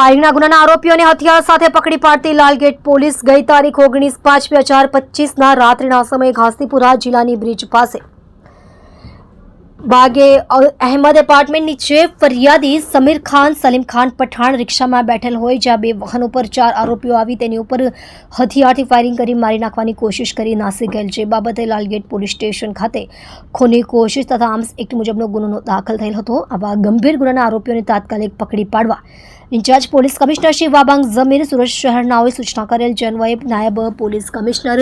ફાયરિંગના ગુનાના આરોપીઓને હથિયાર સાથે પકડી પાડતી લાલગેટ પોલીસ ગઈ તારીખ 19/5/2025ના રાત્રિના સમયે ઘાસીપુરા જિલ્લાની બ્રિજ પાસે બાગે અહેમદ એપાર્ટમેન્ટ નીચે ફરિયાદી સમીર ખાન સલીમ ખાન પઠાણ રિક્ષામાં બેઠેલ હોય, જ્યાં બે વાહનો પર 4 આરોપીઓ આવી તેની ઉપર હથિયારથી ફાયરિંગ કરી મારી નાખવાની કોશિશ કરી નાસી ગયેલ છે. બાબતે લાલગેટ પોલીસ સ્ટેશન ખાતે ખૂની કોશિશ તથા આર્મ્સ એક્ટ મુજબનો ગુનો દાખલ થયેલ હતો. આવા ગંભીર ગુનાના આરોપીઓને તાત્કાલિક પકડી પાડવા incharge police commissioner Shri Vabang Zamir Surat શહેરનાઓએ સૂચના કરેલ. જે અન્વયે નાયબ police commissioner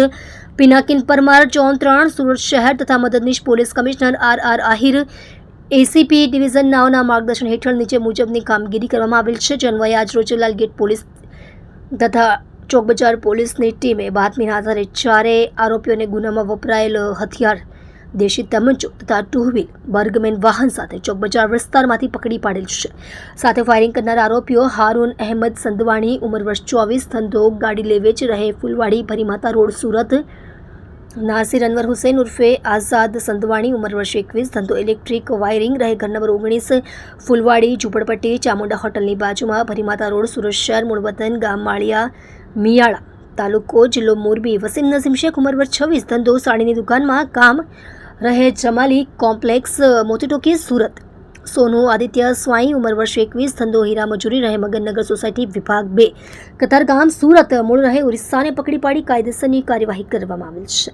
Pinakin Parmar zone 3 Surat શહેર તથા મદદનીશ police commissioner RR Ahir ACP division નાઓના માર્ગદર્શન હેઠળ નીચે મુજબની કામગીરી કરવામાં આવેલ છે. જે અન્વયે આજરોજ લાલગેટ પોલીસ તથા ચોકબજાર પોલીસની ટીમે બાતમીના આધારે 4 આરોપીઓને ગુનામાં વપરાયેલ હથિયાર, દેશી તમંચો તથા 2 વ્હીલ બર્ગમેન વાહન સાથે ચોકબજાર વિસ્તારમાંથી પકડી પાડેલ છે. સાથે ફાયરિંગ કરનાર આરોપીઓ હારૂન અહેમદ સંધવાણી ઉંમર વર્ષ 24, ધંધો ગાડી લે વેચ, રહે ફૂલવાડી ભરીમાતા રોડ સુરત. નાસિર અનવર હુસૈન ઉર્ફે આઝાદ સંધવાણી ઉંમર વર્ષ 21, ધંધો ઇલેક્ટ્રિક વાયરિંગ, રહે ઘર નંબર 19 ફૂલવાડી ઝૂંપડપટ્ટી ચામુંડા હોટલની બાજુમાં ભરીમાતા રોડ સુરત શહેર. મૂળ વતન ગામ માળિયા મિયાળા, તાલુકો જિલ્લો મોરબી. વસીમ નસીમ શેખ ઉંમર વર્ષ 26, ધંધો સાડીની દુકાનમાં કામ, રહે જમાલી કોમ્પ્લેક્સ મોતીટોકી સુરત. સોનુ આદિત્ય સ્વાઈ ઉંમર વર્ષ 21, ધંધો હીરા મજૂરી, રહે મગનનગર સોસાયટી વિભાગ 2 કતારગામ સુરત. મૂળ રહે ઓરિસ્સાને પકડી પાડી કાયદેસરની કાર્યવાહી કરવામાં આવેલ છે.